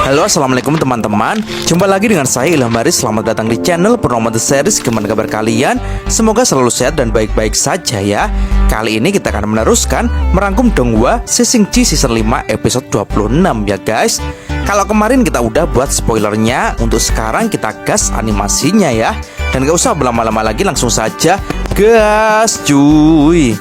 Halo, assalamualaikum teman-teman. Jumpa lagi dengan saya Ilham Haris. Selamat datang di channel Purnomo The Series. Gimana kabar kalian? Semoga selalu sehat dan baik-baik saja ya. Kali ini kita akan meneruskan merangkum Donghua Sessing-ji season 5 episode 26 ya guys. Kalau kemarin kita udah buat spoilernya, untuk sekarang kita gas animasinya ya. Dan gak usah berlama-lama lagi, langsung saja gas cuy.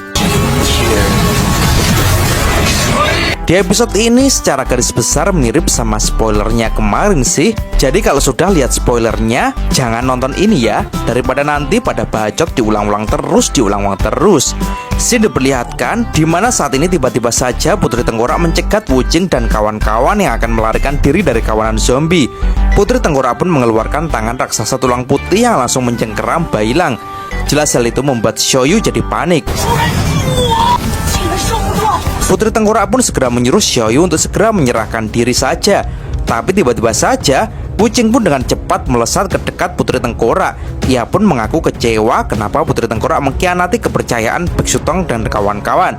Di episode ini secara garis besar mirip sama spoilernya kemarin sih. Jadi kalau sudah lihat spoilernya, jangan nonton ini ya, daripada nanti pada bacot diulang-ulang terus. Scene diperlihatkan di mana saat ini tiba-tiba saja Putri Tengkorak mencegat Wuqing dan kawan-kawan yang akan melarikan diri dari kawanan zombie. Putri Tengkorak pun mengeluarkan tangan raksasa tulang putih yang langsung mencengkeram Bailang. Jelas hal itu membuat Xiaoyu jadi panik. Putri Tengkorak pun segera menyuruh Xiaoyu untuk segera menyerahkan diri saja. Tapi tiba-tiba saja Wuqing pun dengan cepat melesat ke dekat Putri Tengkorak. Ia pun mengaku kecewa kenapa Putri Tengkorak mengkhianati kepercayaan Biksu Tong dan kawan-kawan.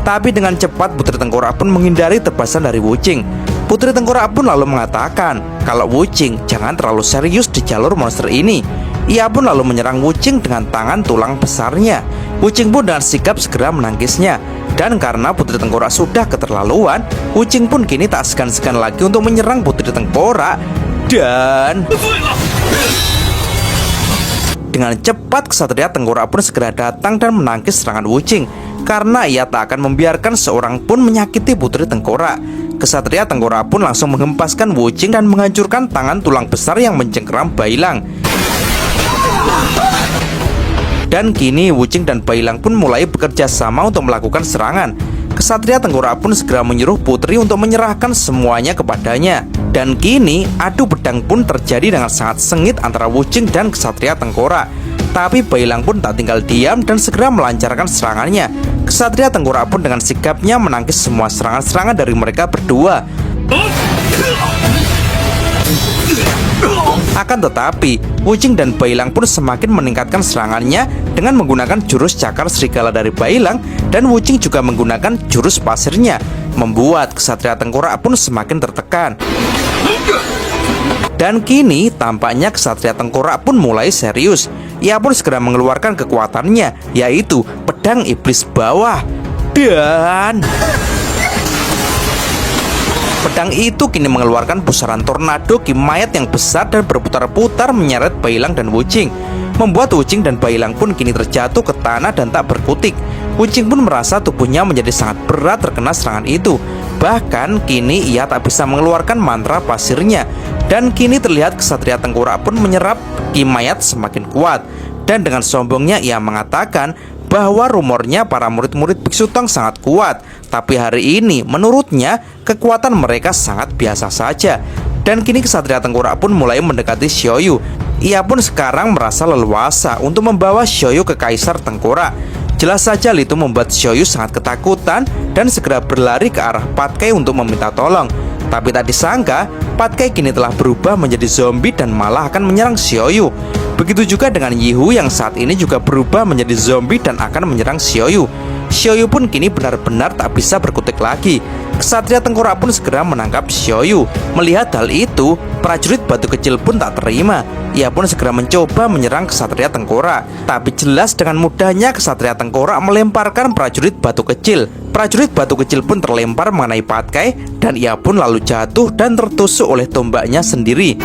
Tapi dengan cepat Putri Tengkorak pun menghindari tebasan dari Wuqing. Putri Tengkorak pun lalu mengatakan kalau Wuqing jangan terlalu serius di jalur monster ini. Ia pun lalu menyerang Wuqing dengan tangan tulang besarnya. Wuqing pun dengan sigap segera menangkisnya. Dan karena Putri Tengkorak sudah keterlaluan, Wuqing pun kini tak segan-segan lagi untuk menyerang Putri Tengkorak. Dan dengan cepat Ksatria Tengkorak pun segera datang dan menangkis serangan Wuqing, karena ia tak akan membiarkan seorang pun menyakiti Putri Tengkorak. Ksatria Tengkorak pun langsung menghempaskan Wuqing dan menghancurkan tangan tulang besar yang mencengkeram Bailang. Dan kini Wuqing dan Bailang pun mulai bekerja sama untuk melakukan serangan. Ksatria Tengkorak pun segera menyuruh Putri untuk menyerahkan semuanya kepadanya. Dan kini adu pedang pun terjadi dengan sangat sengit antara Wuqing dan Ksatria Tengkorak. Tapi Bailang pun tak tinggal diam dan segera melancarkan serangannya. Ksatria Tengkorak pun dengan sigapnya menangkis semua serangan-serangan dari mereka berdua. Akan tetapi, Wuqing dan Bailang pun semakin meningkatkan serangannya dengan menggunakan jurus cakar serigala dari Bailang, dan Wuqing juga menggunakan jurus pasirnya, membuat Ksatria Tengkorak pun semakin tertekan. Dan kini tampaknya Ksatria Tengkorak pun mulai serius. Ia pun segera mengeluarkan kekuatannya, yaitu pedang iblis bawah. Dan pedang itu kini mengeluarkan pusaran tornado kimayat yang besar dan berputar-putar menyeret Bailang dan Wuqing, membuat Wuqing dan Bailang pun kini terjatuh ke tanah dan tak berkutik. Wuqing pun merasa tubuhnya menjadi sangat berat terkena serangan itu. Bahkan kini ia tak bisa mengeluarkan mantra pasirnya. Dan kini terlihat Ksatria Tengkorak pun menyerap kimayat semakin kuat. Dan dengan sombongnya ia mengatakan bahwa rumornya para murid-murid Biksu Tong sangat kuat, tapi hari ini menurutnya kekuatan mereka sangat biasa saja. Dan kini Ksatria Tengkorak pun mulai mendekati Xiaoyu. Ia pun sekarang merasa leluasa untuk membawa Xiaoyu ke Kaisar Tengkorak. Jelas saja hal itu membuat Xiaoyu sangat ketakutan dan segera berlari ke arah Patkai untuk meminta tolong. Tapi tak disangka, Patkai kini telah berubah menjadi zombie dan malah akan menyerang Xiaoyu. Begitu juga dengan Yihu yang saat ini juga berubah menjadi zombie dan akan menyerang Xiaoyu. Xiaoyu pun kini benar-benar tak bisa berkutik lagi. Ksatria Tengkorak pun segera menangkap Xiaoyu. Melihat hal itu, prajurit batu kecil pun tak terima. Ia pun segera mencoba menyerang Ksatria Tengkorak. Tapi jelas dengan mudahnya Ksatria Tengkorak melemparkan prajurit batu kecil. Prajurit batu kecil pun terlempar mengenai Patkai, dan ia pun lalu jatuh dan tertusuk oleh tombaknya sendiri.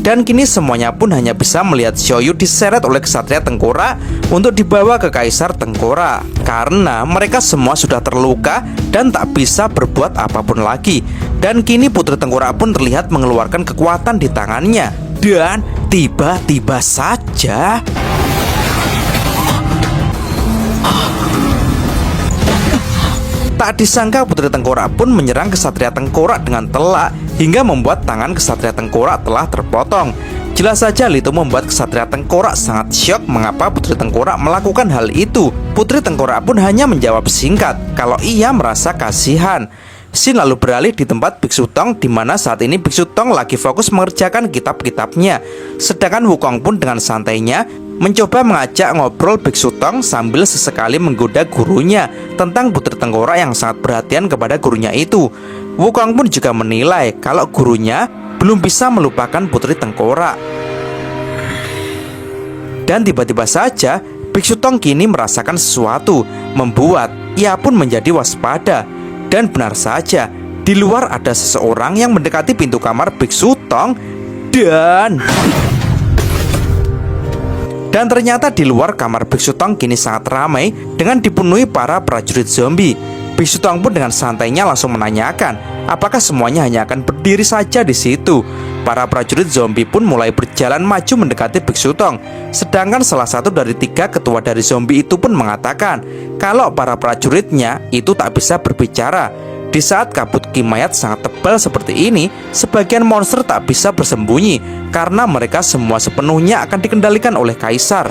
Dan kini semuanya pun hanya bisa melihat Xiaoyu diseret oleh Ksatria Tengkorak untuk dibawa ke Kaisar Tengkorak, karena mereka semua sudah terluka dan tak bisa berbuat apapun lagi. Dan kini Putri Tengkorak pun terlihat mengeluarkan kekuatan di tangannya. Dan tiba-tiba saja tak disangka Putri Tengkorak pun menyerang Ksatria Tengkorak dengan telak hingga membuat tangan Ksatria Tengkorak telah terpotong. Jelas saja hal itu membuat Ksatria Tengkorak sangat syok mengapa Putri Tengkorak melakukan hal itu. Putri Tengkorak pun hanya menjawab singkat kalau ia merasa kasihan. Scene lalu beralih di tempat Biksu Tong, di mana saat ini Biksu Tong lagi fokus mengerjakan kitab-kitabnya. Sedangkan Wukong pun dengan santainya mencoba mengajak ngobrol Biksu Tong sambil sesekali menggoda gurunya tentang Putri Tengkorak yang sangat perhatian kepada gurunya itu. Wukong pun juga menilai kalau gurunya belum bisa melupakan Putri Tengkorak. Dan tiba-tiba saja Biksu Tong kini merasakan sesuatu, membuat ia pun menjadi waspada. Dan benar saja, di luar ada seseorang yang mendekati pintu kamar Biksu Tong. Dan ternyata di luar kamar Biksu Tong kini sangat ramai dengan dipenuhi para prajurit zombie. Biksu Tong pun dengan santainya langsung menanyakan apakah semuanya hanya akan berdiri saja di situ. Para prajurit zombie pun mulai berjalan maju mendekati Biksu Tong. Sedangkan salah satu dari 3 ketua dari zombie itu pun mengatakan kalau para prajuritnya itu tak bisa berbicara. Di saat kabut kimayat sangat tebal seperti ini, sebagian monster tak bisa bersembunyi karena mereka semua sepenuhnya akan dikendalikan oleh kaisar.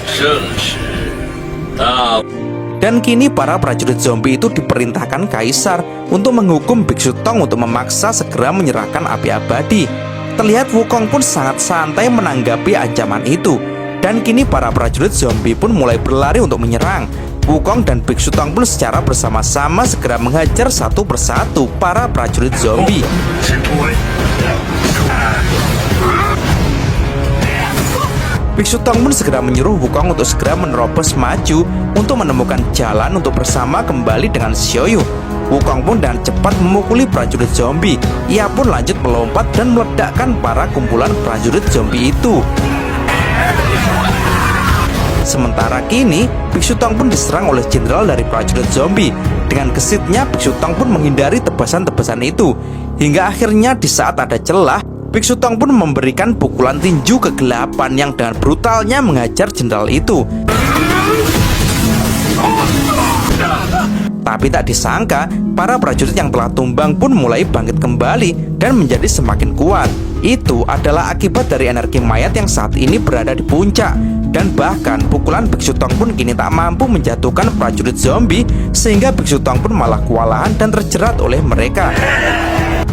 Dan kini para prajurit zombie itu diperintahkan kaisar untuk menghukum Biksu Tong untuk memaksa segera menyerahkan api abadi. Terlihat Wukong pun sangat santai menanggapi ancaman itu. Dan kini para prajurit zombie pun mulai berlari untuk menyerang. Wukong dan Biksu Tong pun secara bersama-sama segera menghajar satu persatu para prajurit zombie. Biksu Tong pun segera menyuruh Wukong untuk segera menerobos maju untuk menemukan jalan untuk bersama kembali dengan Xiaoyu. Wukong pun dengan cepat memukuli prajurit zombie. Ia pun lanjut melompat dan meledakkan para kumpulan prajurit zombie itu. Sementara kini, Biksu Tong pun diserang oleh jenderal dari prajurit zombie. Dengan gesitnya, Biksu Tong pun menghindari tebasan-tebasan itu. Hingga akhirnya di saat ada celah, Biksu Tong pun memberikan pukulan tinju kegelapan yang dengan brutalnya menghajar jenderal itu. Tapi tak disangka, para prajurit yang telah tumbang pun mulai bangkit kembali dan menjadi semakin kuat. Itu adalah akibat dari energi mayat yang saat ini berada di puncak. Dan bahkan pukulan Biksu Tong pun kini tak mampu menjatuhkan prajurit zombie, sehingga Biksu Tong pun malah kewalahan dan terjerat oleh mereka.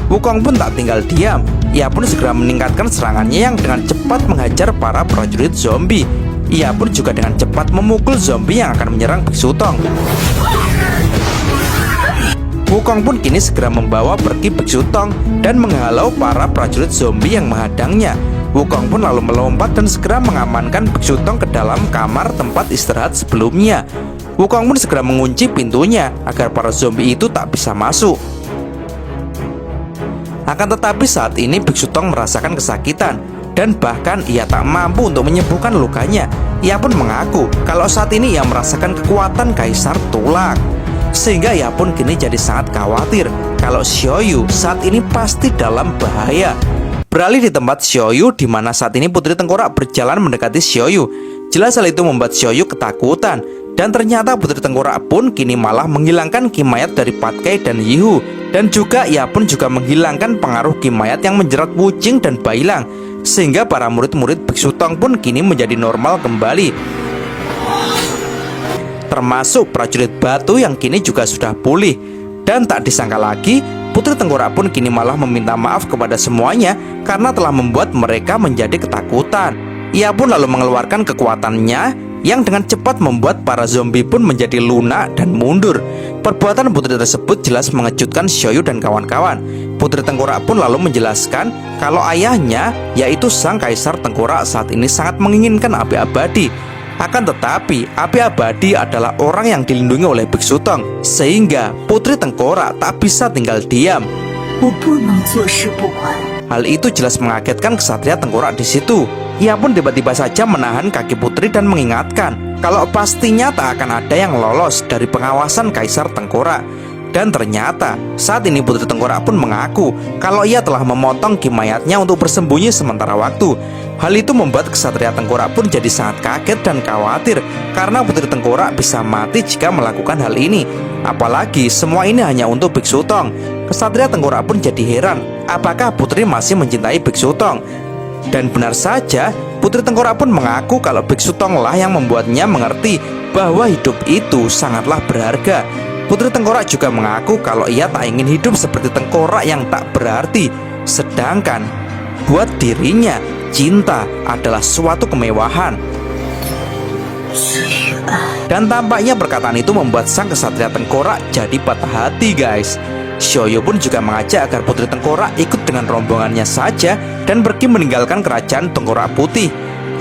Wukong pun tak tinggal diam. Ia pun segera meningkatkan serangannya yang dengan cepat menghajar para prajurit zombie. Ia pun juga dengan cepat memukul zombie yang akan menyerang Biksu Tong. Wukong pun kini segera membawa pergi Biksu Tong dan menghalau para prajurit zombie yang menghadangnya. Wukong pun lalu melompat dan segera mengamankan Biksu Tong ke dalam kamar tempat istirahat sebelumnya. Wukong pun segera mengunci pintunya agar para zombie itu tak bisa masuk. Akan tetapi saat ini Biksu Tong merasakan kesakitan dan bahkan ia tak mampu untuk menyembuhkan lukanya. Ia pun mengaku kalau saat ini ia merasakan kekuatan Kaisar Tulang. Sehingga ia pun kini jadi sangat khawatir kalau Xiaoyu saat ini pasti dalam bahaya. Beralih di tempat Xiaoyu, di mana saat ini Putri Tengkorak berjalan mendekati Xiaoyu. Jelas hal itu membuat Xiaoyu ketakutan. Dan ternyata Putri Tengkorak pun kini malah menghilangkan kimayat dari Patkai dan Yihu. Dan juga ia pun juga menghilangkan pengaruh kimayat yang menjerat Wuqing dan Bailang. Sehingga para murid-murid Biksu Tong pun kini menjadi normal kembali. Termasuk prajurit batu yang kini juga sudah pulih. Dan tak disangka lagi, Putri Tengkorak pun kini malah meminta maaf kepada semuanya karena telah membuat mereka menjadi ketakutan. Ia pun lalu mengeluarkan kekuatannya yang dengan cepat membuat para zombie pun menjadi lunak dan mundur. Perbuatan putri tersebut jelas mengejutkan Xiaoyu dan kawan-kawan. Putri Tengkorak pun lalu menjelaskan kalau ayahnya, yaitu Sang Kaisar Tengkorak, saat ini sangat menginginkan api abadi. Akan tetapi, api abadi adalah orang yang dilindungi oleh Biksu Tong, sehingga Putri Tengkorak tak bisa tinggal diam. Hal itu jelas mengagetkan kesatria Tengkorak di situ. Ia pun tiba-tiba saja menahan kaki Putri dan mengingatkan kalau pastinya tak akan ada yang lolos dari pengawasan Kaisar Tengkorak. Dan ternyata saat ini Putri Tengkorak pun mengaku kalau ia telah memotong kimayatnya untuk bersembunyi sementara waktu. Hal itu membuat kesatria Tengkorak pun jadi sangat kaget dan khawatir karena Putri Tengkorak bisa mati jika melakukan hal ini. Apalagi semua ini hanya untuk Biksu Tong. Kesatria Tengkorak pun jadi heran apakah Putri masih mencintai Biksu Tong. Dan benar saja, Putri Tengkorak pun mengaku kalau Biksu Tong lah yang membuatnya mengerti bahwa hidup itu sangatlah berharga. Putri Tengkorak juga mengaku kalau ia tak ingin hidup seperti Tengkorak yang tak berarti. Sedangkan buat dirinya, cinta adalah suatu kemewahan. Dan tampaknya perkataan itu membuat sang kesatria tengkorak jadi patah hati, guys. Xiaoyu pun juga mengajak agar Putri Tengkorak ikut dengan rombongannya saja dan pergi meninggalkan kerajaan Tengkorak Putih.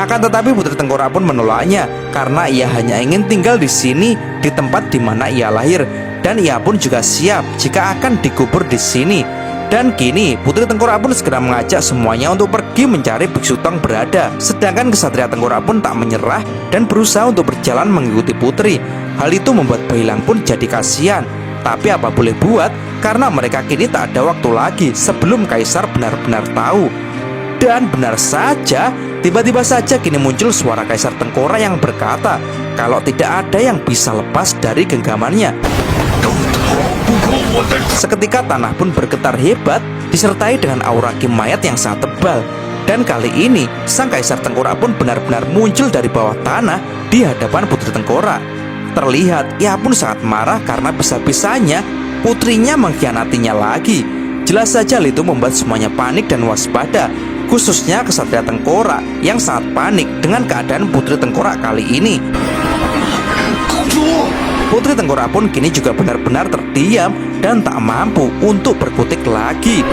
Akan tetapi Putri Tengkorak pun menolaknya karena ia hanya ingin tinggal di sini, di tempat di mana ia lahir, dan ia pun juga siap jika akan dikubur di sini. Dan kini Putri Tengkorak pun segera mengajak semuanya untuk pergi mencari Biksu Tong berada. Sedangkan kesatria Tengkorak pun tak menyerah dan berusaha untuk berjalan mengikuti Putri. Hal itu membuat Bailang pun jadi kasihan. Tapi apa boleh buat, karena mereka kini tak ada waktu lagi sebelum Kaisar benar-benar tahu. Dan benar saja, tiba-tiba saja kini muncul suara Kaisar Tengkorak yang berkata kalau tidak ada yang bisa lepas dari genggamannya. Seketika tanah pun bergetar hebat, disertai dengan aura ki mayat yang sangat tebal. Dan kali ini sang Kaisar Tengkorak pun benar-benar muncul dari bawah tanah di hadapan Putri Tengkorak. Terlihat ia pun sangat marah karena bisa-bisanya putrinya mengkhianatinya lagi. Jelas saja hal itu membuat semuanya panik dan waspada, khususnya kesatria Tengkorak yang sangat panik dengan keadaan Putri Tengkorak kali ini. Putri Tengkorak pun kini juga benar-benar terdiam dan tak mampu untuk berkutik lagi.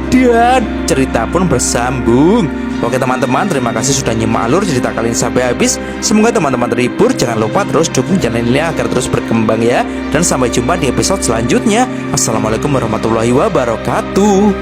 Dan cerita pun bersambung. Oke teman-teman, terima kasih sudah nyimak alur cerita kali ini sampai habis. Semoga teman-teman terhibur. Jangan lupa terus dukung channel ini agar terus berkembang ya. Dan sampai jumpa di episode selanjutnya. Assalamualaikum warahmatullahi wabarakatuh.